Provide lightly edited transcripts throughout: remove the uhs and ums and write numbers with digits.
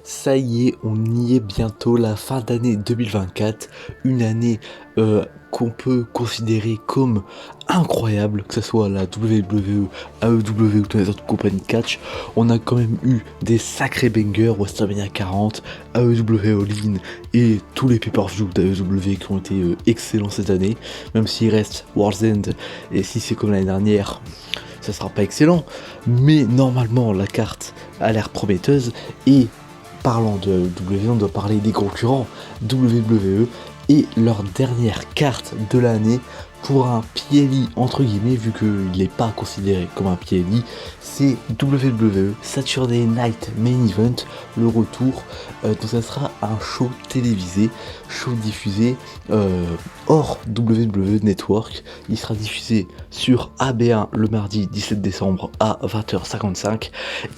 Ça y est, on y est bientôt, la fin d'année 2024, une année qu'on peut considérer comme incroyable, que ce soit la WWE, AEW ou toutes les autres compagnies de catch. On a quand même eu des sacrés bangers, WrestleMania 40, AEW All-In et tous les pay-per-views d'AEW qui ont été excellents cette année, même s'il reste World's End, et si c'est comme l'année dernière, ça sera pas excellent, mais normalement la carte a l'air prometteuse. Et parlant de WWE, on doit parler des concurrents WWE et leur dernière carte de l'année pour un PLE entre guillemets, vu qu'il n'est pas considéré comme un PLE, c'est WWE Saturday Night Main Event, le retour. Donc ça sera un show télévisé, show diffusé hors WWE Network. Il sera diffusé sur AB1 le mardi 17 décembre à 20h55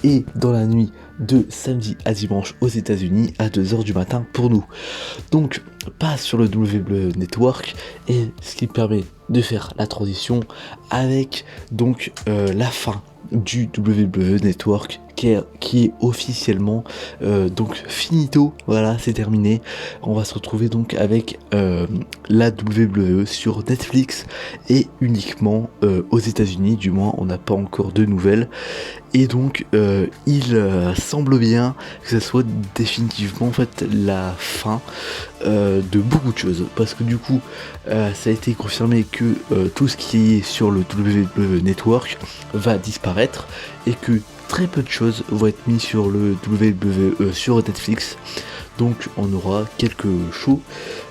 et dans la nuit de samedi à dimanche aux États-Unis à 2h du matin pour nous. Donc pas sur le WWE Network, et ce qui permet de faire la transition avec donc la fin du WWE Network qui est officiellement donc finito, voilà, c'est terminé. On va se retrouver donc avec la WWE sur Netflix et uniquement aux États-Unis, du moins on n'a pas encore de nouvelles. Et donc il semble bien que ce soit définitivement en fait la fin de beaucoup de choses, parce que du coup ça a été confirmé que tout ce qui est sur le WWE Network va disparaître et que très peu de choses vont être mises sur le WWE sur Netflix. Donc on aura quelques shows,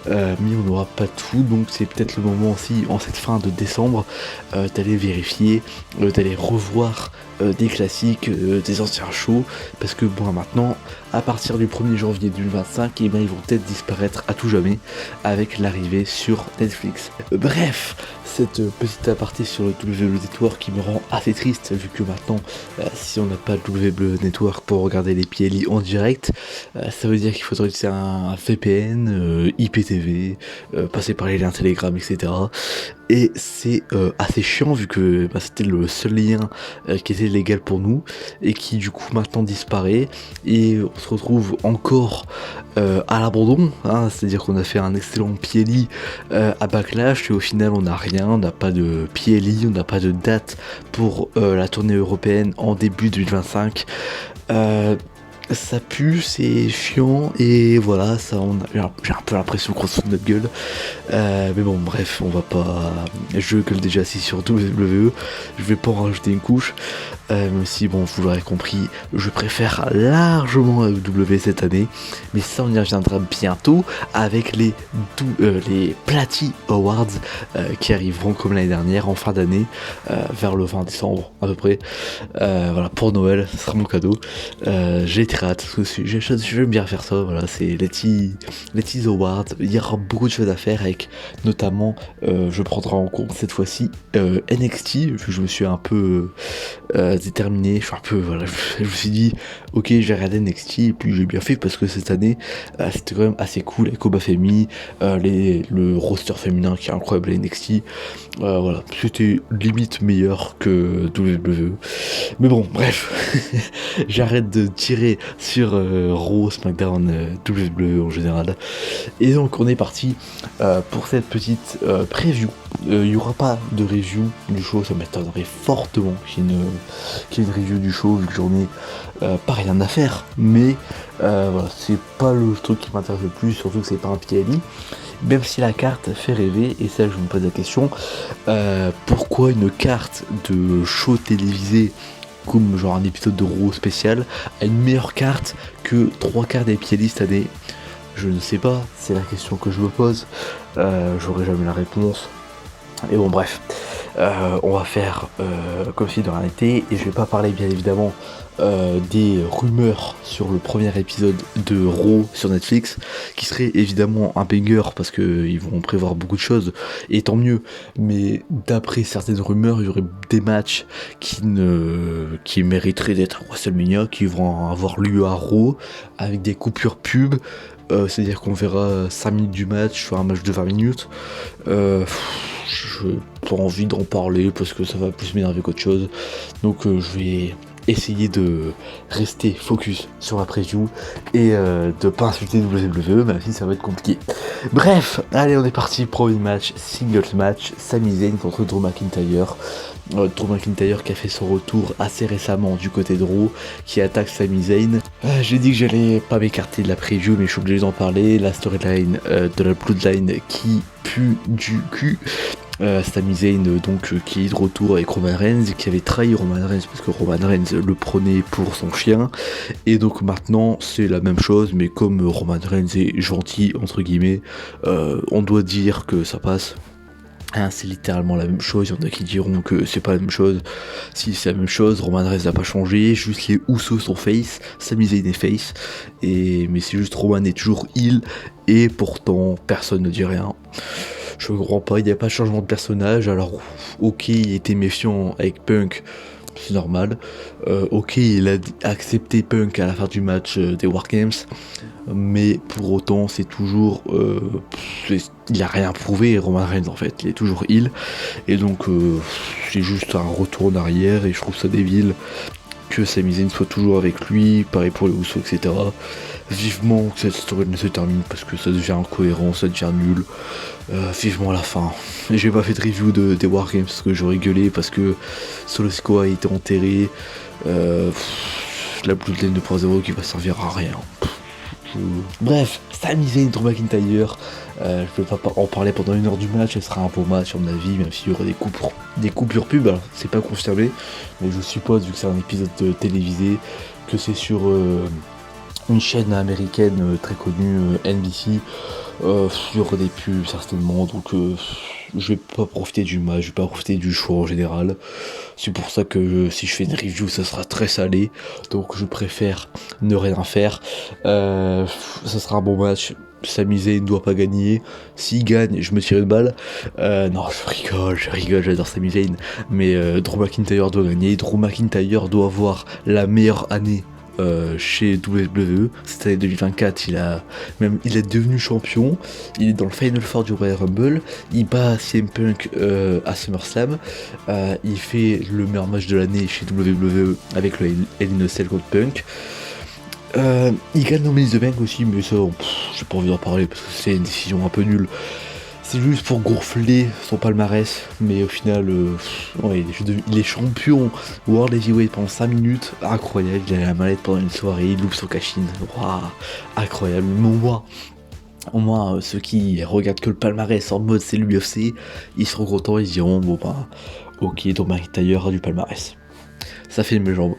mais on n'aura pas tout, donc c'est peut-être le moment aussi en cette fin de décembre d'aller vérifier, d'aller revoir des classiques, des anciens shows, parce que bon maintenant, à partir du 1er janvier 2025, eh bien, ils vont peut-être disparaître à tout jamais avec l'arrivée sur Netflix. Bref, cette petite aparté sur le WWE Network qui me rend assez triste, vu que maintenant, si on n'a pas le WWE Network pour regarder les PLI en direct, ça veut dire qu'il faudrait utiliser un VPN, IPTV, passer par les liens Telegram, etc. Et c'est assez chiant vu que c'était le seul lien qui était légal pour nous et qui du coup maintenant disparaît, et on se retrouve encore à l'abandon, hein, c'est-à-dire qu'on a fait un excellent PLI à Backlash et au final on n'a rien, on n'a pas de PLI, on n'a pas de date pour la tournée européenne en début 2025. Ça pue, c'est chiant, et voilà, ça, j'ai un peu l'impression qu'on se fout de notre gueule. Mais bon, bref, on va pas. Je gueule déjà assis sur WWE, je vais pas en rajouter une couche. Même si, bon, vous l'aurez compris, je préfère largement WWE cette année. Mais ça, on y reviendra bientôt avec les Platy Awards qui arriveront comme l'année dernière en fin d'année, vers le 20 décembre à peu près. Voilà, pour Noël, ce sera mon cadeau. J'ai très hâte, parce que j'aime bien faire ça. Voilà, c'est les Tease Awards. Il y aura beaucoup de choses à faire avec, notamment, je prendrai en compte cette fois-ci NXT, vu que je me suis un peu déterminé, je suis un peu, voilà, je me suis dit ok, j'ai regardé NXT, et puis j'ai bien fait, parce que cette année c'était quand même assez cool avec Koba Femi, le roster féminin qui est incroyable à NXT, voilà, c'était limite meilleur que WWE. Mais bon, bref, j'arrête de tirer sur Raw, SmackDown, WWE en général. Et donc on est parti pour cette petite preview. Il n'y aura pas de review du show, ça m'étonnerait fortement qu'il y ait une review du show, vu que j'en ai pas rien à faire. Mais voilà, c'est pas le truc qui m'intéresse le plus, surtout que c'est pas un PLI. Même si la carte fait rêver, et ça je me pose la question, pourquoi une carte de show télévisé comme genre un épisode de Raw spécial a une meilleure carte que 3 quarts des PLI cette année? Je ne sais pas, c'est la question que je me pose, j'aurai jamais la réponse. Et bon, bref, on va faire comme si de rien n'était, et je vais pas parler bien évidemment des rumeurs sur le premier épisode de Raw sur Netflix, qui serait évidemment un banger parce qu'ils vont prévoir beaucoup de choses, et tant mieux, mais d'après certaines rumeurs, il y aurait des matchs qui mériteraient d'être à WrestleMania, qui vont avoir lieu à Raw, avec des coupures pub. C'est-à-dire qu'on verra 5 minutes du match sur un match de 20 minutes. Je n'ai pas envie d'en parler parce que ça va plus m'énerver qu'autre chose. Donc je vais essayer de rester focus sur la preview et de pas insulter WWE, même si ça va être compliqué. Bref, allez, on est parti. Premier match, singles match, Sami Zayn contre Drew McIntyre. Drew McIntyre qui a fait son retour assez récemment du côté de Raw, qui attaque Sami Zayn. J'ai dit que j'allais pas m'écarter de la preview, mais je suis obligé d'en parler. La storyline de la Bloodline qui pue du cul. Sami Zayn qui est de retour avec Roman Reigns, qui avait trahi Roman Reigns parce que Roman Reigns le prenait pour son chien, et donc maintenant c'est la même chose, mais comme Roman Reigns est gentil entre guillemets, on doit dire que ça passe. C'est littéralement la même chose. Il y en a qui diront que c'est pas la même chose. Si, c'est la même chose. Roman Reigns n'a pas changé, juste les Usos sont face, Sami Zayn est face, mais c'est juste Roman est toujours heel, et pourtant personne ne dit rien. Je comprends pas, il n'y a pas de changement de personnage. Alors ok, il était méfiant avec Punk, c'est normal. Ok, il a accepté Punk à la fin du match des Wargames, mais pour autant c'est toujours il a rien prouvé, Roman Reigns en fait, il est toujours heel, et donc c'est juste un retour en arrière, et je trouve ça débile que Sami Zayn soit toujours avec lui, pareil pour les Usos, etc. Vivement que cette story ne se termine, parce que ça devient incohérent, ça devient nul. Vivement la fin. Et j'ai pas fait de review des Wargames parce que j'aurais gueulé, parce que Solo Sikoa a été enterré. La Bloodline 2.0 qui va servir à rien. Bref, Sami Zayn, Drew McIntyre. Je vais pas en parler pendant 1 heure du match, ce sera un beau match à mon avis, même s'il y aura des coupures pub, alors c'est pas confirmé, mais je suppose, vu que c'est un épisode télévisé, que c'est sur une chaîne américaine très connue, NBC. Il y aura des pubs certainement, donc je vais pas profiter du match, je vais pas profiter du show en général. C'est pour ça que si je fais une review, ça sera très salé, donc je préfère ne rien faire. Ça sera un bon match. Sami Zayn ne doit pas gagner. S'il gagne, je me tire une balle. Non, je rigole, j'adore Sami Zayn. Mais Drew McIntyre doit gagner. Drew McIntyre doit avoir la meilleure année chez WWE. Cette année 2024, il est devenu champion. Il est dans le Final Four du Royal Rumble. Il bat CM Punk à SummerSlam. Il fait le meilleur match de l'année chez WWE avec le Hell in a Cell contre Punk. Il gagne No Money in the Bank aussi, mais ça, j'ai pas envie d'en parler parce que c'est une décision un peu nulle. C'est juste pour gonfler son palmarès, mais au final, ouais, il est champion World Heavyweight pendant 5 minutes, incroyable. Il a la mallette pendant une soirée, il loupe son cash-in, waouh, incroyable. Mais au moins, ceux qui regardent que le palmarès en mode c'est l'UFC, ils seront contents, ils diront bon bah, ok, Drew McIntyre a du palmarès. Ça fait mes jambes.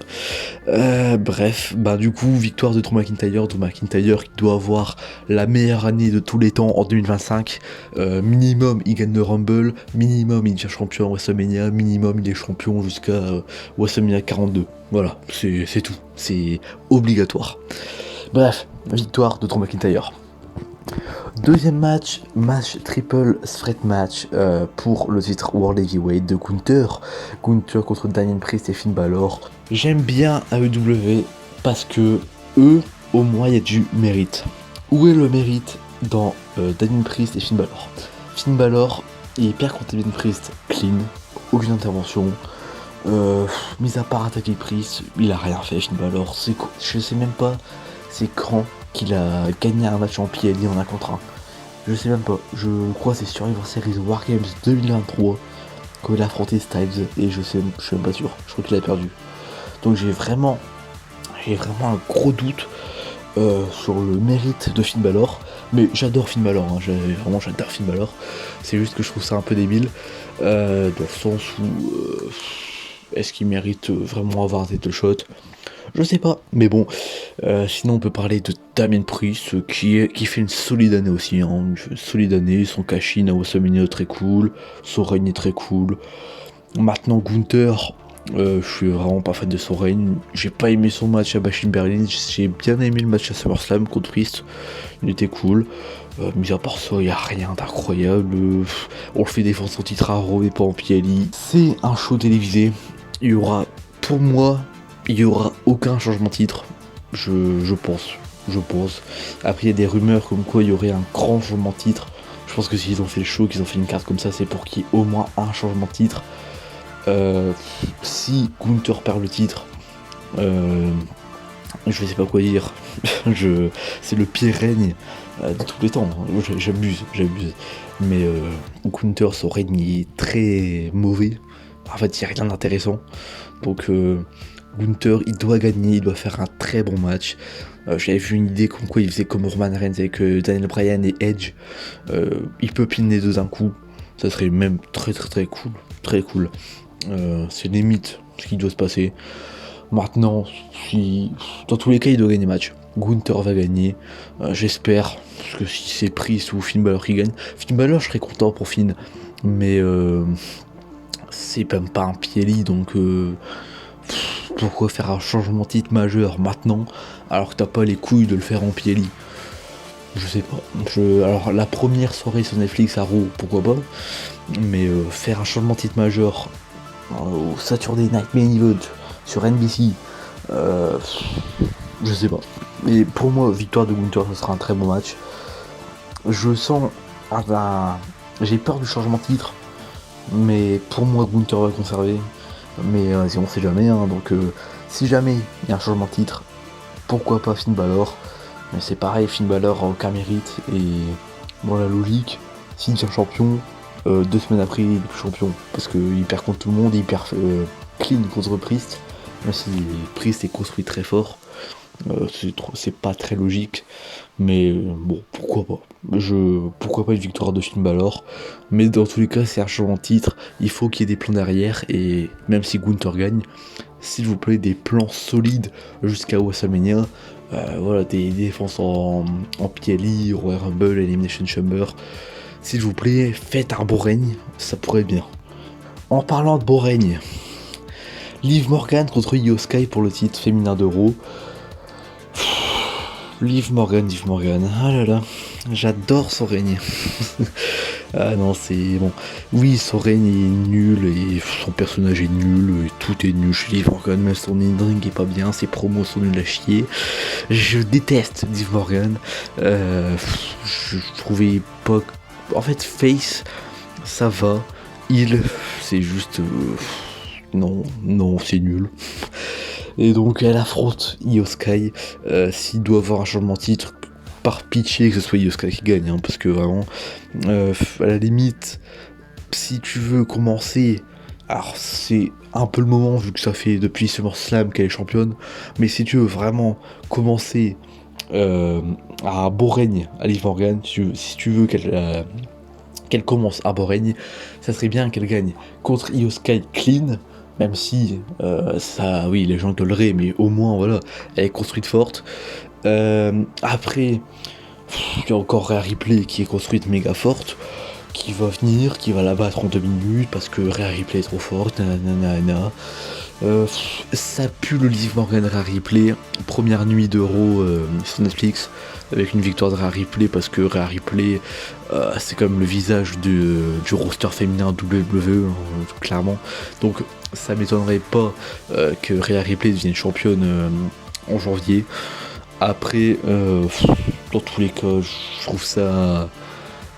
Bref, du coup, victoire de Drew McIntyre qui doit avoir la meilleure année de tous les temps en 2025. Minimum, il gagne le Rumble, minimum, il devient champion à WrestleMania, minimum, il est champion jusqu'à WrestleMania 42. Voilà, c'est tout, c'est obligatoire. Bref, victoire de Drew McIntyre. Deuxième match triple threat match pour le titre World Heavyweight de Gunther contre Damian Priest et Finn Balor. J'aime bien AEW parce que eux, au moins, il y a du mérite. Où est le mérite dans Damian Priest et Finn Balor? Finn Balor, il perd contre Damian Priest clean, aucune intervention. Mis à part attaquer Priest, il a rien fait. Finn Balor, je sais même pas c'est quand qu'il a gagné un match en PLE en 1 contre 1. Je sais même pas, je crois que c'est Survivor Series Wargames 2023 quand il a affronté Styles, et je suis même pas sûr, je crois qu'il a perdu. Donc j'ai vraiment un gros doute sur le mérite de Finn Balor, mais j'adore Finn Balor, hein, j'adore Finn Balor, c'est juste que je trouve ça un peu débile, dans le sens où est-ce qu'il mérite vraiment avoir un title shot? Je sais pas, mais bon, sinon on peut parler de Damian Priest qui fait une solide année aussi, hein, une solide année, son cash-in à WrestleMania très cool, son règne est très cool. Maintenant Gunther, je suis vraiment pas fan de son règne, j'ai pas aimé son match à Bash in Berlin, j'ai bien aimé le match à SummerSlam contre Priest, il était cool. Mis à part ça, il n'y a rien d'incroyable, on le fait défendre son titre à Raw et pas en PLE. C'est un show télévisé, il y aura, pour moi, il n'y aura aucun changement de titre, je pense. Après il y a des rumeurs comme quoi il y aurait un grand changement de titre. Je pense que s'ils ont fait le show, qu'ils ont fait une carte comme ça, c'est pour qu'il y ait au moins un changement de titre. Si Gunther perd le titre, Je sais pas quoi dire. C'est le pire règne de tous les temps. J'abuse. Mais Gunther, son règne est très mauvais. En fait, il n'y a rien d'intéressant. Donc Gunther, il doit gagner, il doit faire un très bon match. J'avais vu une idée comme quoi il faisait comme Roman Reigns avec Daniel Bryan et Edge. Il peut piner les deux d'un coup. Ça serait même très cool. Très cool. C'est limite ce qui doit se passer. Maintenant, dans tous les cas, il doit gagner le match. Gunther va gagner, j'espère, parce que si c'est Priest ou Finn Balor qui gagne, Finn Balor, je serais content pour Finn, mais c'est même pas un Pieli, donc pourquoi faire un changement de titre majeur maintenant, alors que t'as pas les couilles de le faire en Pieli? Je sais pas. Alors la première soirée sur Netflix à Raw, pourquoi pas, mais faire un changement de titre majeur au Saturday Night Main Event sur NBC, je sais pas. Mais pour moi, victoire de Gunther, ce sera un très bon match. Je sens j'ai peur du changement de titre, mais pour moi, Gunther va conserver. Mais on sait jamais, hein, donc si jamais il y a un changement de titre, pourquoi pas Finn Balor? Mais c'est pareil, Finn Balor a aucun mérite, et dans la logique, s'il devient champion, 2 semaines après il est plus champion, parce qu'il perd contre tout le monde, il perd clean contre Priest, même si Priest est construit très fort, c'est pas très logique, mais bon, pourquoi pas. Pourquoi pas une victoire de Finn Balor, mais dans tous les cas, c'est un changement de titre, il faut qu'il y ait des plans derrière, et même si Gunther gagne, s'il vous plaît, des plans solides jusqu'à WrestleMania. Voilà, des défenses en PLE, Royal Rumble, Elimination Chamber. S'il vous plaît, faites un beau règne, ça pourrait être bien. En parlant de beau règne, Liv Morgan contre Io Sky pour le titre féminin d'Euro. Liv Morgan, ah là là, j'adore son règne. Ah non, c'est bon. Oui, son règne est nul et son personnage est nul et tout est nul chez Liv Morgan, même son in-ring est pas bien, ses promos sont nuls à chier. Je déteste Liv Morgan. Je trouvais pas. En fait, Face, ça va. C'est juste. Non, c'est nul. Et donc elle affronte Io Sky. S'il doit avoir un changement de titre, par pitié que ce soit Io Sky qui gagne, hein, parce que vraiment, à la limite, si tu veux commencer, alors c'est un peu le moment vu que ça fait depuis SummerSlam qu'elle est championne, mais si tu veux vraiment commencer à un beau règne à Liv Morgan, si tu veux qu'elle commence à beau règne, ça serait bien qu'elle gagne contre Io Sky clean. Même si, ça, oui, les gens gueuleraient, mais au moins, voilà, elle est construite forte. Après, il y a encore Rhea Ripley qui est construite méga forte, qui va venir, qui va la battre en 2 minutes, parce que Rhea Ripley est trop forte, nanana. Ça pue le Liv Morgan Rhea Ripley, première nuit d'Euro sur Netflix, avec une victoire de Rhea Ripley, parce que Rhea Ripley, c'est quand même le visage du roster féminin WWE, clairement. Donc ça m'étonnerait pas que Rhea Ripley devienne championne en janvier. Après, dans tous les cas, je trouve ça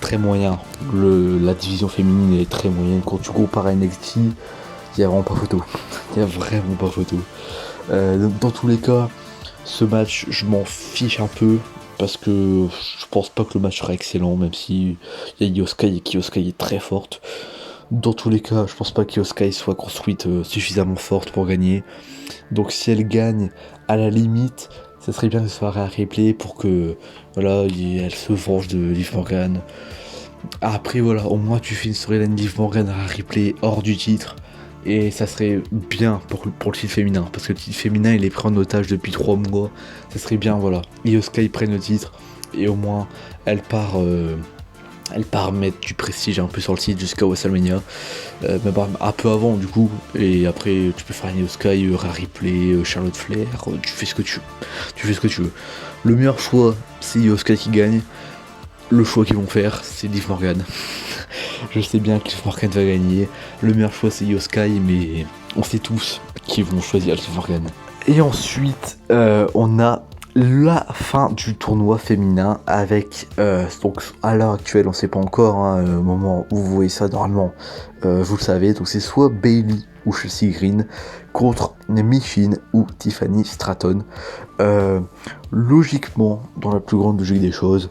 très moyen. La division féminine est très moyenne. Quand tu compares à NXT, il n'y a vraiment pas photo. Il n'y a vraiment pas photo. Dans tous les cas, ce match, je m'en fiche un peu. Parce que je pense pas que le match sera excellent, même si il y a Io Sky et qu'Io Sky est très forte. Dans tous les cas, je pense pas qu'Io Sky soit construite suffisamment forte pour gagner. Donc si elle gagne, à la limite, ça serait bien que ce soit Rhea Ripley pour que voilà, elle se venge de Liv Morgan. Après voilà, au moins tu fais une storyline Liv Morgan Rhea Ripley hors du titre. Et ça serait bien pour le titre féminin, parce que le titre féminin il est pris en otage depuis 3 mois. Ça serait bien, voilà, Io Sky prenne le titre, et au moins elle part mettre du prestige un peu sur le titre jusqu'à WrestleMania, même un peu avant du coup, et après tu peux faire Io Sky, Rhea Ripley, Charlotte Flair, tu fais ce que tu veux. Le meilleur choix c'est Io Sky qui gagne, le choix qu'ils vont faire c'est Liv Morgan. Je sais bien que Liv Morgan va gagner. Le meilleur choix c'est Io Sky, mais on sait tous qu'ils vont choisir Liv Morgan. Et ensuite, on a la fin du tournoi féminin avec, donc à l'heure actuelle, on sait pas encore, hein, au moment où vous voyez ça normalement, vous le savez, donc c'est soit Bayley ou Chelsea Green contre Michin ou Tiffany Stratton. Logiquement, dans la plus grande logique des choses,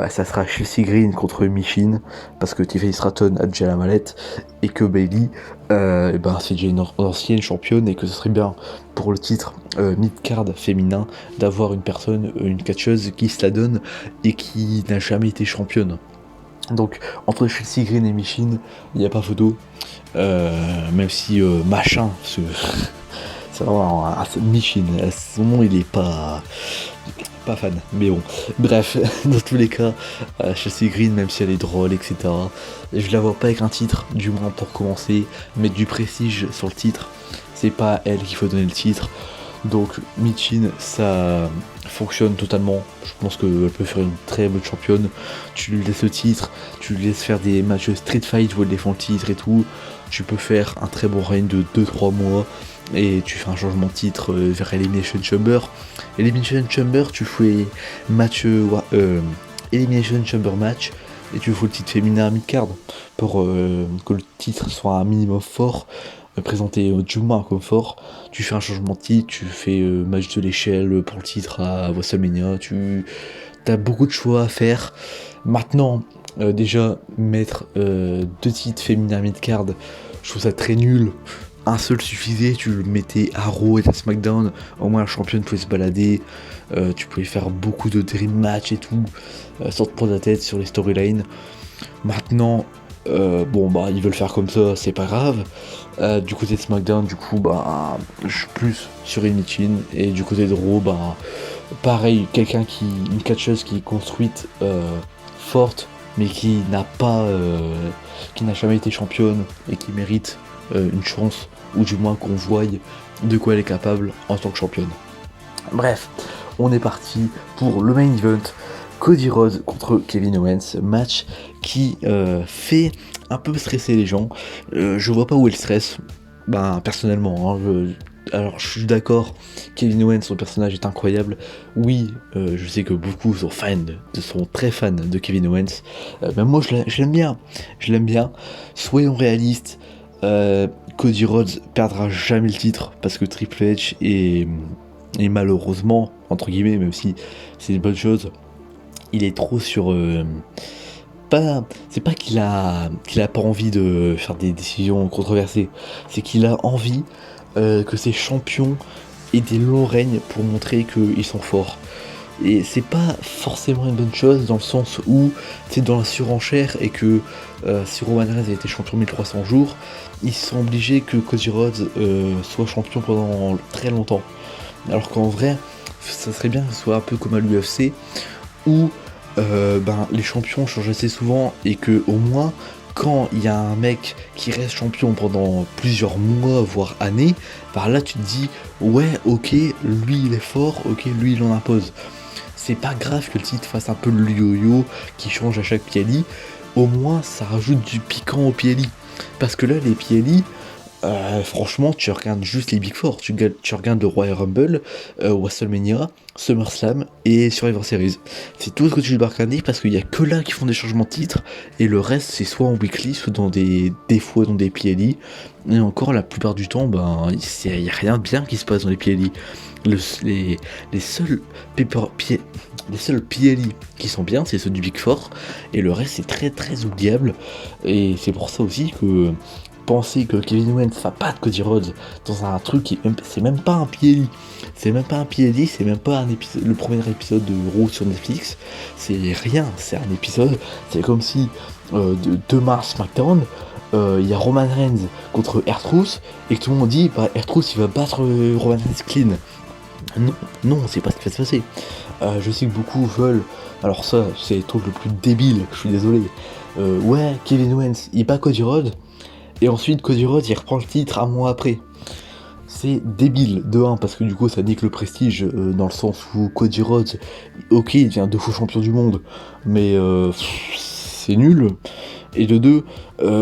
ça sera Chelsea Green contre Michin, parce que Tiffany Stratton a déjà la mallette, et que Bayley, c'est déjà une ancienne championne, et que ce serait bien pour le titre mid-card féminin d'avoir une catcheuse qui se la donne et qui n'a jamais été championne. Donc entre Chelsea Green et Michin, il n'y a pas photo, même si machin, c'est vraiment Michin, son nom il est pas fan, mais bon, bref, dans tous les cas, Chelsea Green, même si elle est drôle, etc., je la vois pas avec un titre, du moins pour commencer, mettre du prestige sur le titre, c'est pas à elle qu'il faut donner le titre. Donc Michin, ça fonctionne totalement. Je pense qu'elle peut faire une très bonne championne. Tu lui laisses le titre, tu lui laisses faire des matchs street fight où elle défend le titre et tout. Tu peux faire un très bon règne de 2-3 mois et tu fais un changement de titre vers Elimination Chamber. Elimination Chamber, tu fais Elimination Chamber match et tu fais le titre féminin à mid-card pour que le titre soit un minimum fort. Présenté du moins comme fort, tu fais un changement de titre, tu fais match de l'échelle pour le titre à WrestleMania, tu as beaucoup de choix à faire. Maintenant, déjà, mettre 2 titres féminins mid-card, je trouve ça très nul. Un seul suffisait, tu le mettais à Raw et à SmackDown, au moins la championne pouvait se balader, tu pouvais faire beaucoup de dream match et tout, sans te prendre la tête sur les storylines. Maintenant, ils veulent faire comme ça, c'est pas grave. Du côté de SmackDown, du coup, je suis plus sur Michin, et du côté de Raw, pareil, une catcheuse qui est construite forte, mais qui n'a jamais été championne et qui mérite une chance, ou du moins qu'on voie de quoi elle est capable en tant que championne. Bref, on est parti pour le main event. Cody Rhodes contre Kevin Owens, match qui fait un peu stresser les gens. Je vois pas où est le stress, personnellement. Alors je suis d'accord, Kevin Owens, son personnage est incroyable. Oui, je sais que beaucoup sont très fans de Kevin Owens. Même moi je l'aime bien. Soyons réalistes, Cody Rhodes perdra jamais le titre parce que Triple H est malheureusement, entre guillemets, même si c'est une bonne chose, il est trop sur... c'est pas qu'il a pas envie de faire des décisions controversées, c'est qu'il a envie que ses champions aient des longs règnes pour montrer qu'ils sont forts. Et c'est pas forcément une bonne chose dans le sens où c'est dans la surenchère et que si Roman Reigns a été champion 1300 jours, ils sont obligés que Cody Rhodes soit champion pendant très longtemps. Alors qu'en vrai, ça serait bien que ce soit un peu comme à l'UFC, où les champions changent assez souvent et que au moins quand il y a un mec qui reste champion pendant plusieurs mois voire années, là tu te dis ouais ok, lui il est fort, ok lui il en impose. C'est pas grave que le titre fasse un peu le yo-yo qui change à chaque PLI, au moins ça rajoute du piquant au PLI, parce que là les PLI, franchement, tu regardes juste les Big Four, tu regardes le Royal Rumble, WrestleMania, SummerSlam et Survivor Series. C'est tout ce que tu dois regarder parce qu'il n'y a que là qui font des changements de titre, et le reste c'est soit en weekly, soit des fois dans des PLI, et encore la plupart du temps, il n'y a rien de bien qui se passe dans les PLI. Les seuls PLI qui sont bien, c'est ceux du Big Four, et le reste c'est très très oubliable, et c'est pour ça aussi que penser que Kevin Owens va battre Cody Rhodes dans un truc qui c'est même pas un PLI, c'est même pas le premier épisode de Raw sur Netflix, c'est rien, c'est un épisode, c'est comme si demain SmackDown, il y a Roman Reigns contre R-Truth et que tout le monde dit R-Truth il va battre Roman Reigns clean. Non, c'est pas ce qui va se passer. Je sais que beaucoup veulent, alors ça c'est le truc le plus débile, je suis désolé, ouais Kevin Owens il bat Cody Rhodes, et ensuite Cody Rhodes il reprend le titre un mois après. C'est débile, de 1 parce que du coup ça nique le prestige, dans le sens où Cody Rhodes, ok il devient 2 fois champion du monde, mais c'est nul. Et de 2,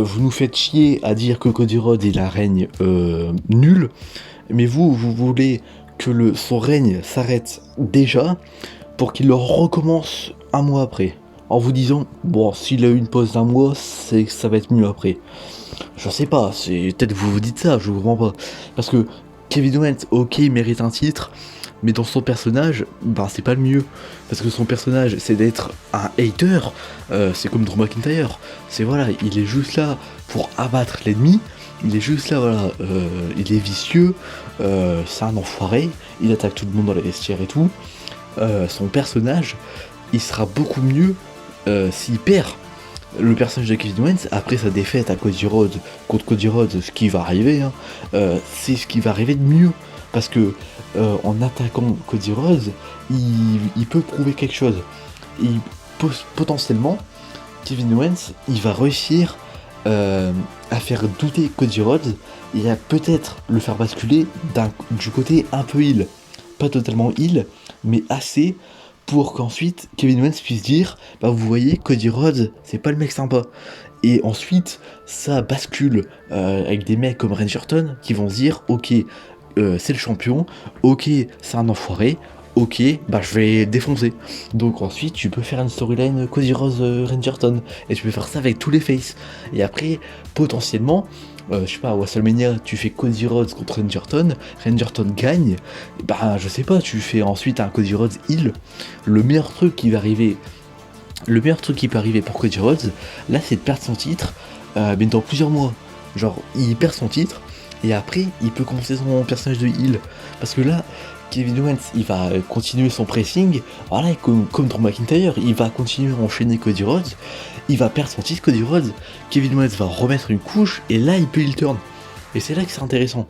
vous nous faites chier à dire que Cody Rhodes il a un règne nul, mais vous voulez que son règne s'arrête déjà pour qu'il le recommence un mois après, en vous disant bon s'il a eu une pause d'un mois c'est que ça va être mieux après. Je sais pas, c'est peut-être vous vous dites ça, je vous comprends pas. Parce que Kevin Owens, ok, il mérite un titre, mais dans son personnage, bah c'est pas le mieux. Parce que son personnage, c'est d'être un hater, c'est comme Drew McIntyre. C'est voilà, il est juste là pour abattre l'ennemi, il est juste là, voilà, il est vicieux, c'est un enfoiré, il attaque tout le monde dans les vestiaires et tout. Son personnage, il sera beaucoup mieux s'il perd. Le personnage de Kevin Owens, après sa défaite à Cody Rhodes, contre Cody Rhodes, ce qui va arriver, hein, c'est ce qui va arriver de mieux. Parce que en attaquant Cody Rhodes, il peut prouver quelque chose. Il potentiellement, Kevin Owens, il va réussir à faire douter Cody Rhodes et à peut-être le faire basculer du côté un peu heel. Pas totalement heel, mais assez pour qu'ensuite Kevin Owens puisse dire bah vous voyez Cody Rhodes c'est pas le mec sympa, et ensuite ça bascule avec des mecs comme Randy Orton qui vont se dire ok c'est le champion, ok c'est un enfoiré, ok bah je vais défoncer. Donc ensuite tu peux faire une storyline Cody Rhodes Randy Orton et tu peux faire ça avec tous les faces, et après potentiellement je sais pas, à WrestleMania, tu fais Cody Rhodes contre Randy Orton gagne, bah je sais pas, tu fais ensuite un Cody Rhodes heel. Le meilleur truc qui va arriver, le meilleur truc qui peut arriver pour Cody Rhodes, là c'est de perdre son titre, mais dans plusieurs mois. Genre, il perd son titre, et après, il peut commencer son personnage de heel. Parce que là, Kevin Owens, il va continuer son pressing, voilà, comme Drew McIntyre, il va continuer à enchaîner Cody Rhodes, il va perdre son titre Cody Rhodes, Kevin Owens va remettre une couche, et là, il peut heel turn. Et c'est là que c'est intéressant.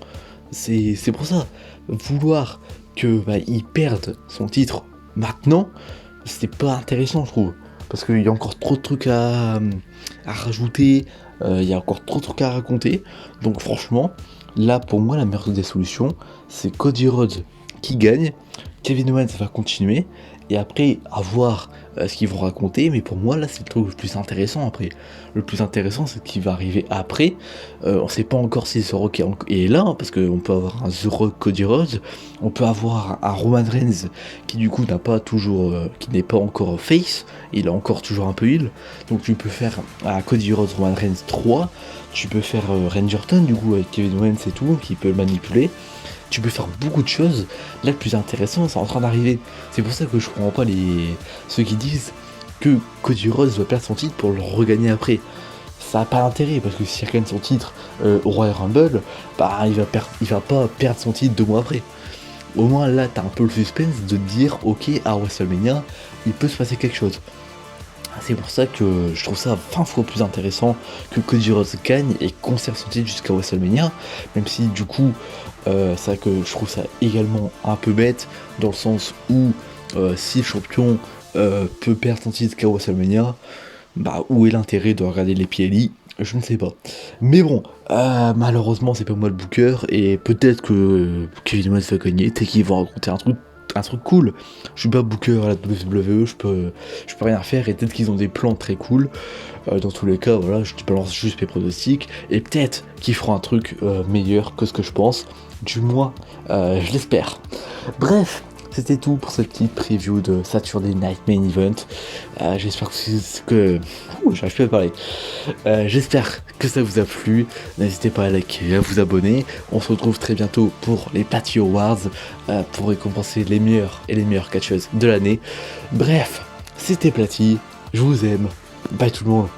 C'est pour ça, vouloir que il perde son titre maintenant, c'est pas intéressant, je trouve. Parce qu'il y a encore trop de trucs à rajouter, il y a encore trop de trucs à raconter. Donc franchement, là pour moi la meilleure des solutions, c'est Cody Rhodes qui gagne, Kevin Owens va continuer, et après à voir ce qu'ils vont raconter, mais pour moi là c'est le truc le plus intéressant après. Le plus intéressant c'est ce qui va arriver après. On sait pas encore si The Rock est là, hein, parce qu'on peut avoir un The Rock Cody Rhodes, on peut avoir un Roman Reigns qui du coup n'a pas toujours, qui n'est pas encore face, il est encore toujours un peu heel, donc tu peux faire un Cody Rhodes Roman Reigns 3, tu peux faire Randy Orton du coup avec Kevin Owens et tout, qui peut le manipuler. Tu peux faire beaucoup de choses. Là, le plus intéressant, c'est en train d'arriver. C'est pour ça que je comprends pas ceux qui disent que Cody Rhodes va perdre son titre pour le regagner après. Ça n'a pas d'intérêt, parce que s'il gagne son titre au Royal Rumble, bah il va pas perdre son titre 2 mois après. Au moins là, t'as un peu le suspense de dire ok, à WrestleMania, il peut se passer quelque chose. C'est pour ça que je trouve ça 20 fois plus intéressant que Cody Rhodes gagne et conserve son titre jusqu'à WrestleMania, même si du coup, c'est vrai que je trouve ça également un peu bête, dans le sens où si le champion peut perdre son titre jusqu'à WrestleMania, bah où est l'intérêt de regarder les PLI? Je ne sais pas. Mais bon, malheureusement c'est pas moi le booker, et peut-être que Kevin Owens va gagner, peut-être qu'ils vont raconter un truc cool. Je suis pas booker à la WWE, je peux rien faire, et peut-être qu'ils ont des plans très cool. Dans tous les cas, voilà, je te balance juste mes pronostics, et peut-être qu'ils feront un truc meilleur que ce que je pense. Du moins, je l'espère. Bref, c'était tout pour cette petite preview de Saturday Night Main Event. J'espère j'arrive plus à parler. J'espère que ça vous a plu. N'hésitez pas à liker, à vous abonner. On se retrouve très bientôt pour les Patty Awards, pour récompenser les meilleurs et les meilleures catcheuses de l'année. Bref, c'était Platy. Je vous aime. Bye tout le monde.